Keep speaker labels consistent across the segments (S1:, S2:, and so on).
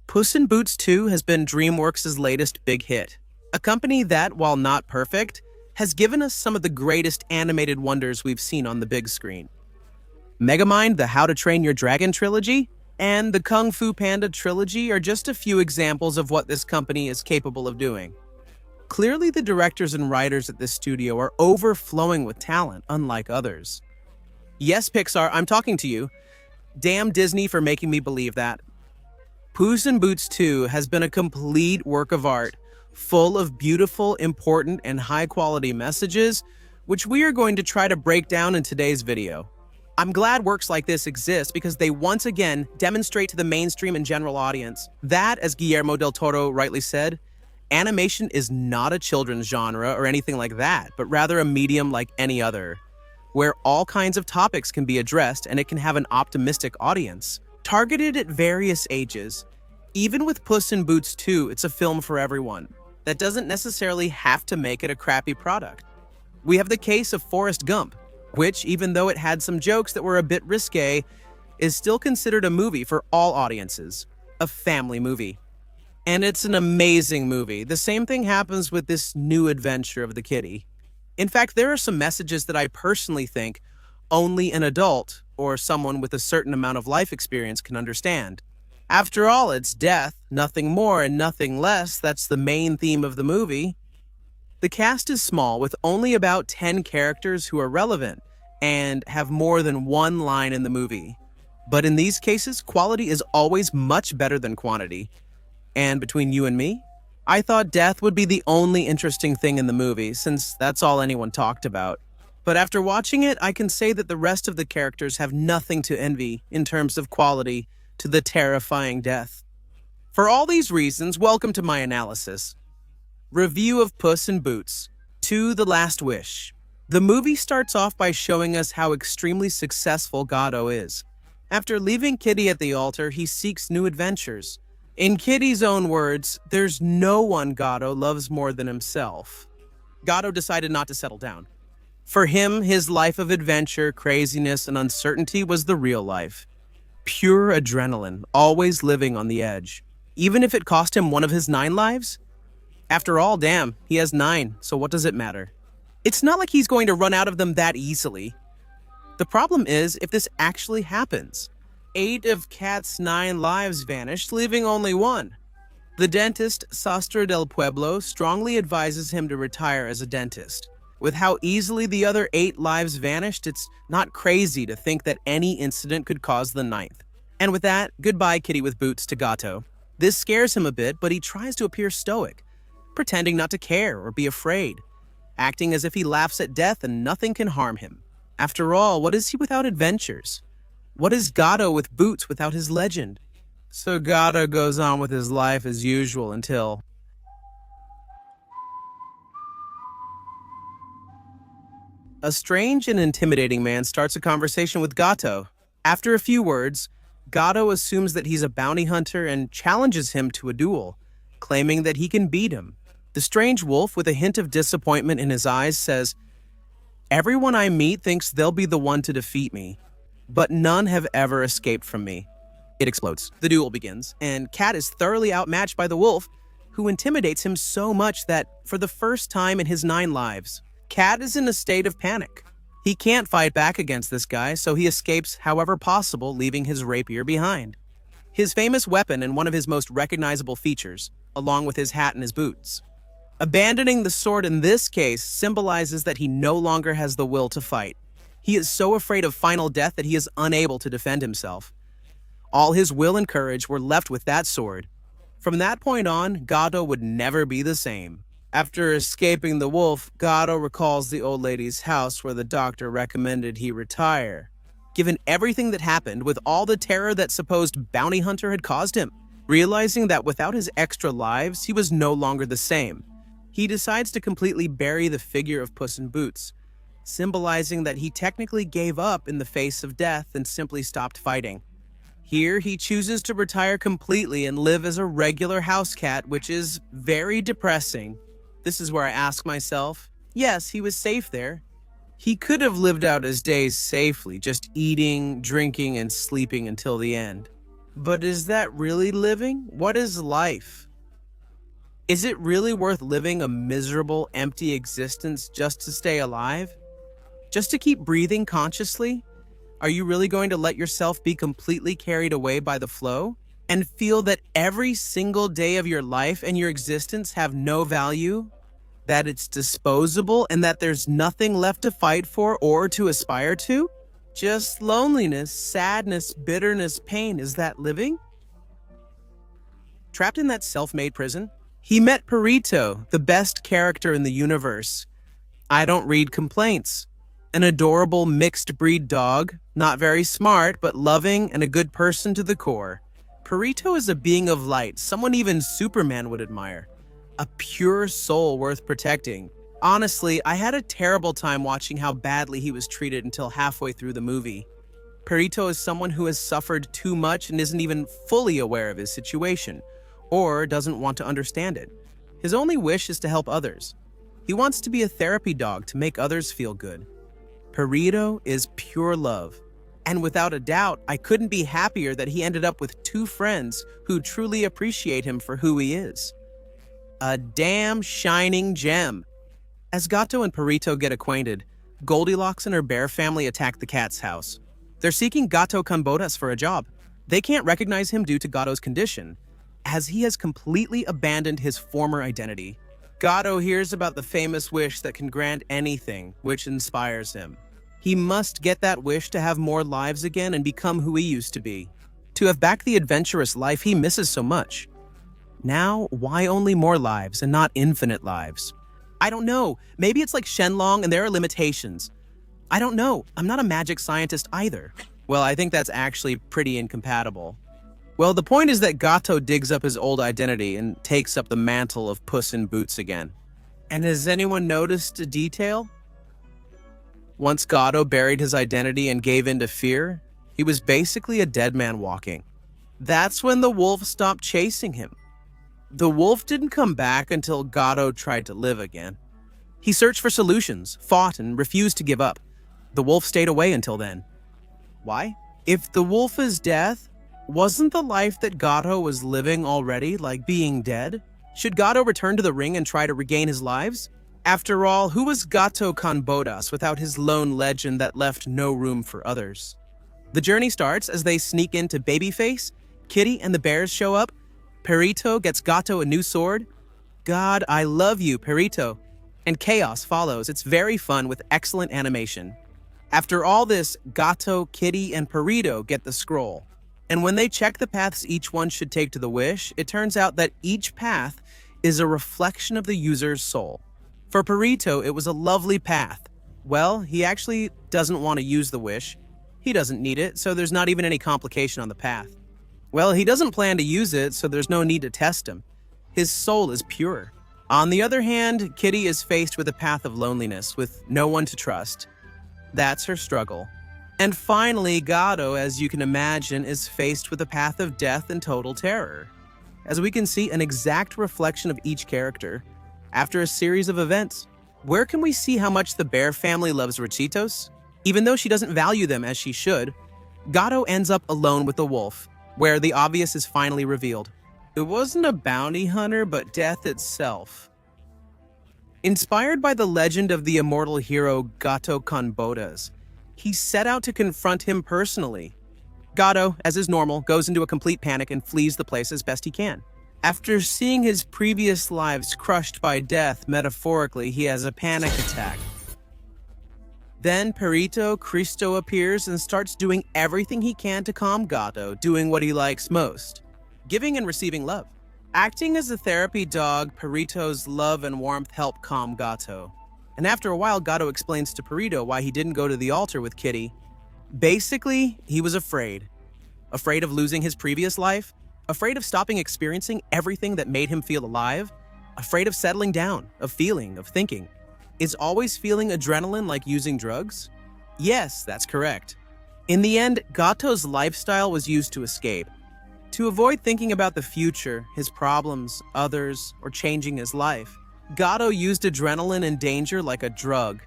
S1: Puss in Boots 2 has been DreamWorks' latest big hit. A company that, while not perfect, has given us some of the greatest animated wonders we've seen on the big screen. Megamind, the How to Train Your Dragon trilogy, and the Kung Fu Panda trilogy are just a few examples of what this company is capable of doing. Clearly, the directors and writers at this studio are overflowing with talent, unlike others. Yes, Pixar, I'm talking to you. Damn Disney for making me believe that. Puss in Boots 2 has been a complete work of art, full of beautiful, important, and high-quality messages, which we are going to try to break down in today's video. I'm glad works like this exist because they once again demonstrate to the mainstream and general audience that, as Guillermo del Toro rightly said, animation is not a children's genre or anything like that, but rather a medium like any other, where all kinds of topics can be addressed and it can have an optimistic audience, targeted at various ages. Even with Puss in Boots 2, it's a film for everyone. That doesn't necessarily have to make it a crappy product. We have the case of Forrest Gump, which, even though it had some jokes that were a bit risque, is still considered a movie for all audiences, a family movie. And it's an amazing movie. The same thing happens with this new adventure of the kitty. In fact, there are some messages that I personally think only an adult or someone with a certain amount of life experience can understand. After all, it's death, nothing more and nothing less. That's the main theme of the movie. The cast is small, with only about 10 characters who are relevant and have more than one line in the movie. But in these cases, quality is always much better than quantity. And between you and me, I thought death would be the only interesting thing in the movie, since that's all anyone talked about. But after watching it, I can say that the rest of the characters have nothing to envy in terms of quality to the terrifying death. For all these reasons, welcome to my analysis. Review of Puss in Boots 2: The Last Wish. The movie starts off by showing us how extremely successful Gato is. After leaving Kitty at the altar, he seeks new adventures. In Kitty's own words, there's no one Gato loves more than himself. Gato decided not to settle down. For him, his life of adventure, craziness, and uncertainty was the real life. Pure adrenaline, always living on the edge. Even if it cost him one of his 9 lives? After all, damn, he has 9, so what does it matter? It's not like he's going to run out of them that easily. The problem is if this actually happens. 8 of Cat's 9 lives vanished, leaving only 1. The dentist, Sastre del Pueblo, strongly advises him to retire as a dentist. With how easily the other 8 lives vanished, it's not crazy to think that any incident could cause the 9th. And with that, goodbye Kitty with Boots to Gato. This scares him a bit, but he tries to appear stoic, pretending not to care or be afraid, acting as if he laughs at death and nothing can harm him. After all, what is he without adventures? What is Gato with Boots without his legend? So Gato goes on with his life as usual until... A strange and intimidating man starts a conversation with Gato. After a few words, Gato assumes that he's a bounty hunter and challenges him to a duel, claiming that he can beat him. The strange wolf, with a hint of disappointment in his eyes, says, "Everyone I meet thinks they'll be the one to defeat me, but none have ever escaped from me." It explodes. The duel begins, and Cat is thoroughly outmatched by the wolf, who intimidates him so much that, for the first time in his 9 lives, Cat is in a state of panic. He can't fight back against this guy, so he escapes however possible, leaving his rapier behind. His famous weapon and one of his most recognizable features, along with his hat and his boots. Abandoning the sword in this case symbolizes that he no longer has the will to fight. He is so afraid of final death that he is unable to defend himself. All his will and courage were left with that sword. From that point on, Gato would never be the same. After escaping the wolf, Gato recalls the old lady's house where the doctor recommended he retire. Given everything that happened, with all the terror that supposed bounty hunter had caused him, realizing that without his extra lives, he was no longer the same, he decides to completely bury the figure of Puss in Boots, symbolizing that he technically gave up in the face of death and simply stopped fighting. Here, he chooses to retire completely and live as a regular house cat, which is very depressing. This is where I ask myself, yes, he was safe there. He could have lived out his days safely, just eating, drinking, and sleeping until the end. But is that really living? What is life? Is it really worth living a miserable, empty existence just to stay alive? Just to keep breathing consciously? Are you really going to let yourself be completely carried away by the flow and feel that every single day of your life and your existence have no value, that it's disposable, and that there's nothing left to fight for or to aspire to? Just loneliness, sadness, bitterness, pain. Is that living? Trapped in that self-made prison, he met Perrito, the best character in the universe. I don't read complaints. An adorable mixed-breed dog, not very smart, but loving and a good person to the core. Perrito is a being of light, someone even Superman would admire. A pure soul worth protecting. Honestly, I had a terrible time watching how badly he was treated until halfway through the movie. Perrito is someone who has suffered too much and isn't even fully aware of his situation, or doesn't want to understand it. His only wish is to help others. He wants to be a therapy dog to make others feel good. Perrito is pure love. And without a doubt, I couldn't be happier that he ended up with two friends who truly appreciate him for who he is. A damn shining gem. As Gato and Perrito get acquainted, Goldilocks and her bear family attack the cat's house. They're seeking Gato con botas for a job. They can't recognize him due to Gato's condition, as he has completely abandoned his former identity. Gato hears about the famous wish that can grant anything, which inspires him. He must get that wish to have more lives again and become who he used to be. To have back the adventurous life he misses so much. Now, why only more lives and not infinite lives? I don't know. Maybe it's like Shenlong and there are limitations. I don't know. I'm not a magic scientist either. Well, I think that's actually pretty incompatible. Well, the point is that Gato digs up his old identity and takes up the mantle of Puss in Boots again. And has anyone noticed a detail? Once Gato buried his identity and gave in to fear, he was basically a dead man walking. That's when the wolf stopped chasing him. The wolf didn't come back until Gato tried to live again. He searched for solutions, fought, and refused to give up. The wolf stayed away until then. Why? If the wolf is death, wasn't the life that Gato was living already like being dead? Should Gato return to the ring and try to regain his lives? After all, who was Gato con botas without his lone legend that left no room for others? The journey starts as they sneak into Babyface, Kitty and the bears show up, Perrito gets Gato a new sword. God, I love you, Perrito. And chaos follows. It's very fun with excellent animation. After all this, Gato, Kitty, and Perrito get the scroll. And when they check the paths each one should take to the wish, it turns out that each path is a reflection of the user's soul. For Perrito, it was a lovely path. Well, he actually doesn't want to use the wish. He doesn't need it, so there's not even any complication on the path. Well, he doesn't plan to use it, so there's no need to test him. His soul is pure. On the other hand, Kitty is faced with a path of loneliness, with no one to trust. That's her struggle. And finally, Gato, as you can imagine, is faced with a path of death and total terror. As we can see, an exact reflection of each character. After a series of events, where can we see how much the bear family loves Richitos? Even though she doesn't value them as she should, Gato ends up alone with the wolf, where the obvious is finally revealed. It wasn't a bounty hunter, but death itself. Inspired by the legend of the immortal hero Gato con botas, he set out to confront him personally. Gato, as is normal, goes into a complete panic and flees the place as best he can. After seeing his previous lives crushed by death, metaphorically, he has a panic attack. Then Perrito Cristo appears and starts doing everything he can to calm Gato, doing what he likes most, giving and receiving love. Acting as a therapy dog, Perrito's love and warmth help calm Gato. And after a while, Gato explains to Perrito why he didn't go to the altar with Kitty. Basically, he was afraid. Afraid of losing his previous life, afraid of stopping experiencing everything that made him feel alive, afraid of settling down, of feeling, of thinking. Is always feeling adrenaline like using drugs? Yes, that's correct. In the end, Gato's lifestyle was used to escape. To avoid thinking about the future, his problems, others, or changing his life, Gato used adrenaline and danger like a drug,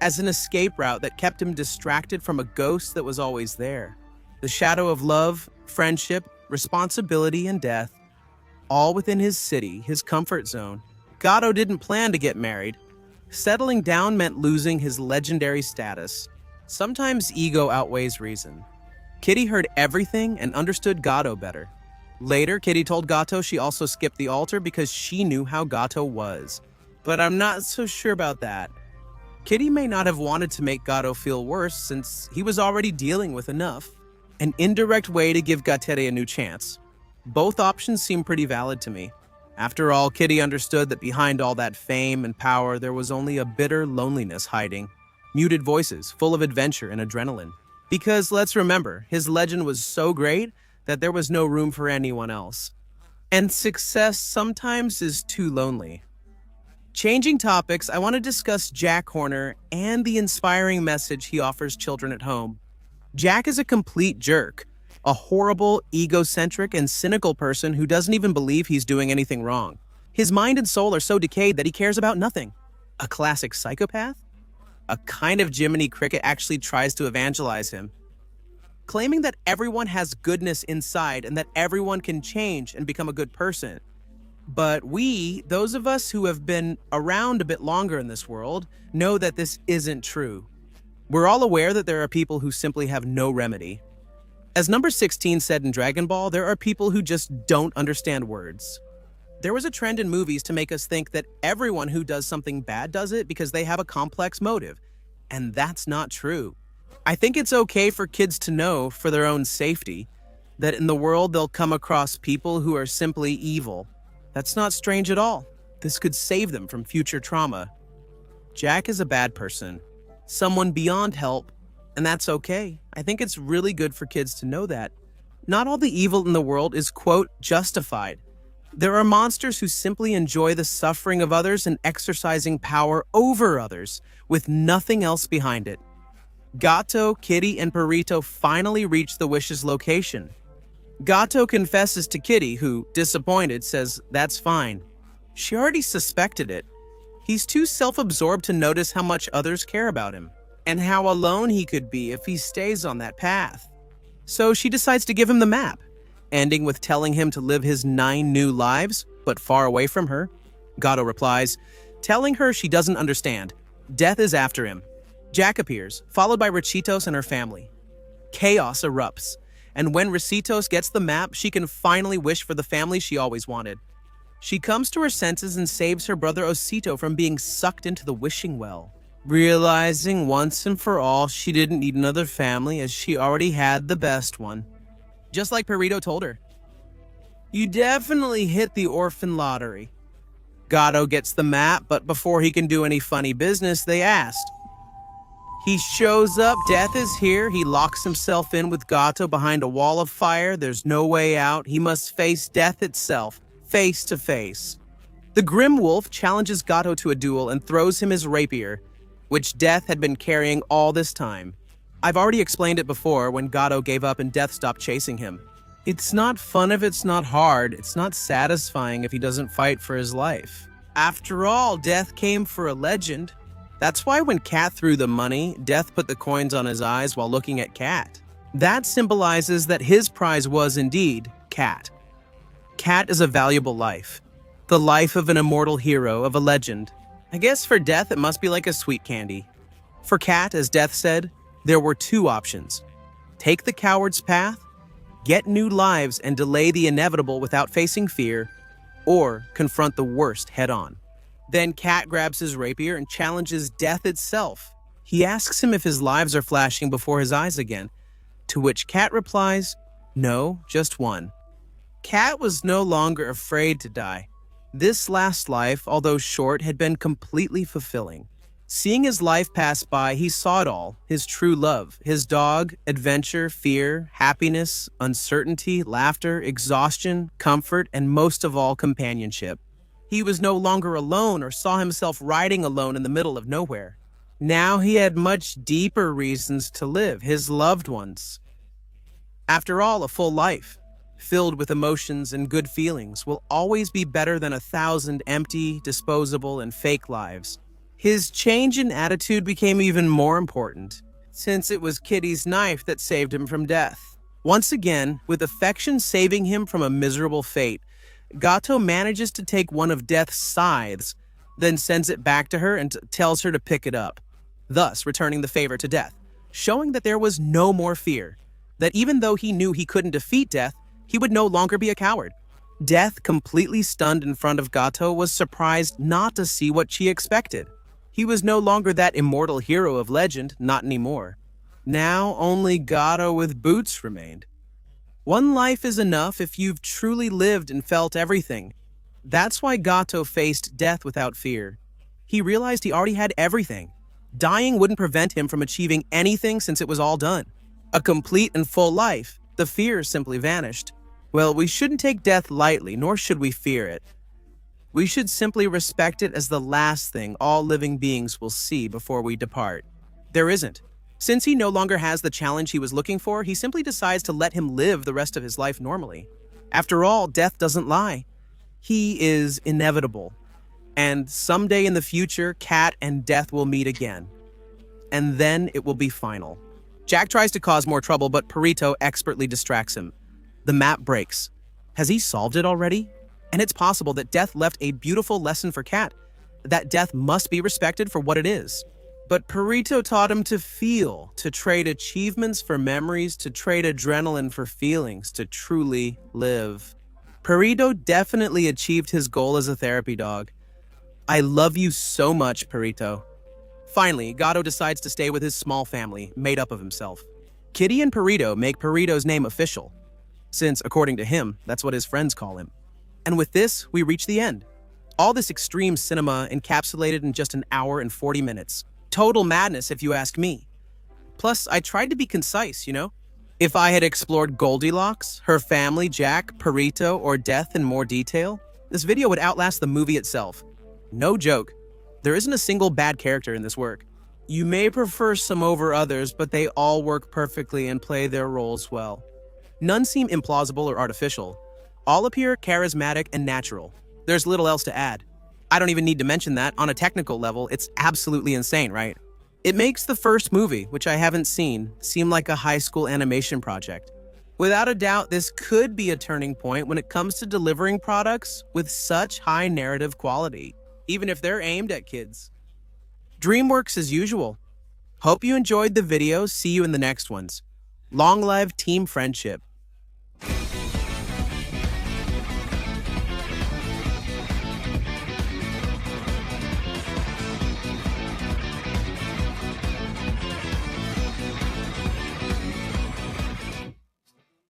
S1: as an escape route that kept him distracted from a ghost that was always there. The shadow of love, friendship, responsibility, and death, all within his city, his comfort zone. Gato didn't plan to get married. Settling down meant losing his legendary status. Sometimes ego outweighs reason. Kitty heard everything and understood Gato better. Later, Kitty told Gato she also skipped the altar because she knew how Gato was. But I'm not so sure about that. Kitty may not have wanted to make Gato feel worse since he was already dealing with enough. An indirect way to give Gatere a new chance. Both options seem pretty valid to me. After all, Kitty understood that behind all that fame and power, there was only a bitter loneliness hiding. Muted voices, full of adventure and adrenaline. Because let's remember, his legend was so great that there was no room for anyone else. And success sometimes is too lonely. Changing topics, I want to discuss Jack Horner and the inspiring message he offers children at home. Jack is a complete jerk, a horrible, egocentric, and cynical person who doesn't even believe he's doing anything wrong. His mind and soul are so decayed that he cares about nothing. A classic psychopath? A kind of Jiminy Cricket actually tries to evangelize him, claiming that everyone has goodness inside and that everyone can change and become a good person. But we, those of us who have been around a bit longer in this world, know that this isn't true. We're all aware that there are people who simply have no remedy. As number 16 said in Dragon Ball, there are people who just don't understand words. There was a trend in movies to make us think that everyone who does something bad does it because they have a complex motive. And that's not true. I think it's okay for kids to know, for their own safety, that in the world they'll come across people who are simply evil. That's not strange at all. This could save them from future trauma. Jack is a bad person, someone beyond help, and that's okay. I think it's really good for kids to know that. Not all the evil in the world is, quote, justified. There are monsters who simply enjoy the suffering of others and exercising power over others, with nothing else behind it. Gato, Kitty, and Perrito finally reach the wish's location. Gato confesses to Kitty, who, disappointed, says that's fine. She already suspected it. He's too self-absorbed to notice how much others care about him, and how alone he could be if he stays on that path. So she decides to give him the map, ending with telling him to live his 9 new lives, but far away from her. Gato replies, telling her she doesn't understand. Death is after him. Jack appears, followed by Rachitos and her family. Chaos erupts, and when Rachitos gets the map, she can finally wish for the family she always wanted. She comes to her senses and saves her brother Osito from being sucked into the wishing well, realizing once and for all she didn't need another family as she already had the best one. Just like Perrito told her. You definitely hit the orphan lottery. Gato gets the map, but before he can do any funny business, they asked. He shows up, death is here, he locks himself in with Gato behind a wall of fire, there's no way out, he must face death itself, face to face. The Grim Wolf challenges Gato to a duel and throws him his rapier, which Death had been carrying all this time. I've already explained it before when Gato gave up and Death stopped chasing him. It's not fun if it's not hard, it's not satisfying if he doesn't fight for his life. After all, Death came for a legend. That's why when Cat threw the money, Death put the coins on his eyes while looking at Cat. That symbolizes that his prize was indeed Cat. Cat is a valuable life. The life of an immortal hero, of a legend. I guess for Death it must be like a sweet candy. For Cat, as Death said, there were 2 options. Take the coward's path, get new lives and delay the inevitable without facing fear, or confront the worst head-on. Then Cat grabs his rapier and challenges Death itself. He asks him if his lives are flashing before his eyes again, to which Cat replies, no, just one. Cat was no longer afraid to die. This last life, although short, had been completely fulfilling. Seeing his life pass by, he saw it all, his true love, his dog, adventure, fear, happiness, uncertainty, laughter, exhaustion, comfort, and most of all, companionship. He was no longer alone or saw himself riding alone in the middle of nowhere. Now he had much deeper reasons to live, his loved ones. After all, a full life, filled with emotions and good feelings, will always be better than 1,000 empty, disposable, and fake lives. His change in attitude became even more important, since it was Kitty's knife that saved him from death. Once again, with affection saving him from a miserable fate, Gato manages to take one of Death's scythes, then sends it back to her and tells her to pick it up, thus returning the favor to Death, showing that there was no more fear, that even though he knew he couldn't defeat Death, he would no longer be a coward. Death, completely stunned in front of Gato, was surprised not to see what she expected. He was no longer that immortal hero of legend, not anymore. Now only Gato with boots remained. One life is enough if you've truly lived and felt everything. That's why Gato faced death without fear. He realized he already had everything. Dying wouldn't prevent him from achieving anything since it was all done. A complete and full life, the fear simply vanished. Well, we shouldn't take death lightly, nor should we fear it. We should simply respect it as the last thing all living beings will see before we depart. There isn't. Since he no longer has the challenge he was looking for, he simply decides to let him live the rest of his life normally. After all, death doesn't lie. He is inevitable. And someday in the future, Cat and Death will meet again. And then it will be final. Jack tries to cause more trouble, but Perrito expertly distracts him. The map breaks. Has he solved it already? And it's possible that Death left a beautiful lesson for Cat, that death must be respected for what it is. But Perrito taught him to feel, to trade achievements for memories, to trade adrenaline for feelings, to truly live. Perrito definitely achieved his goal as a therapy dog. I love you so much, Perrito. Finally, Gato decides to stay with his small family, made up of himself. Kitty and Perrito make Perrito's name official, since, according to him, that's what his friends call him. And with this, we reach the end. All this extreme cinema encapsulated in just an hour and 40 minutes. Total madness, if you ask me. Plus, I tried to be concise, you know? If I had explored Goldilocks, her family, Jack, Perrito, or Death in more detail, this video would outlast the movie itself. No joke. There isn't a single bad character in this work. You may prefer some over others, but they all work perfectly and play their roles well. None seem implausible or artificial. All appear charismatic and natural. There's little else to add. I don't even need to mention that, on a technical level, it's absolutely insane, right? It makes the first movie, which I haven't seen, seem like a high school animation project. Without a doubt, this could be a turning point when it comes to delivering products with such high narrative quality, even if they're aimed at kids. DreamWorks as usual. Hope you enjoyed the video. See you in the next ones. Long live team friendship.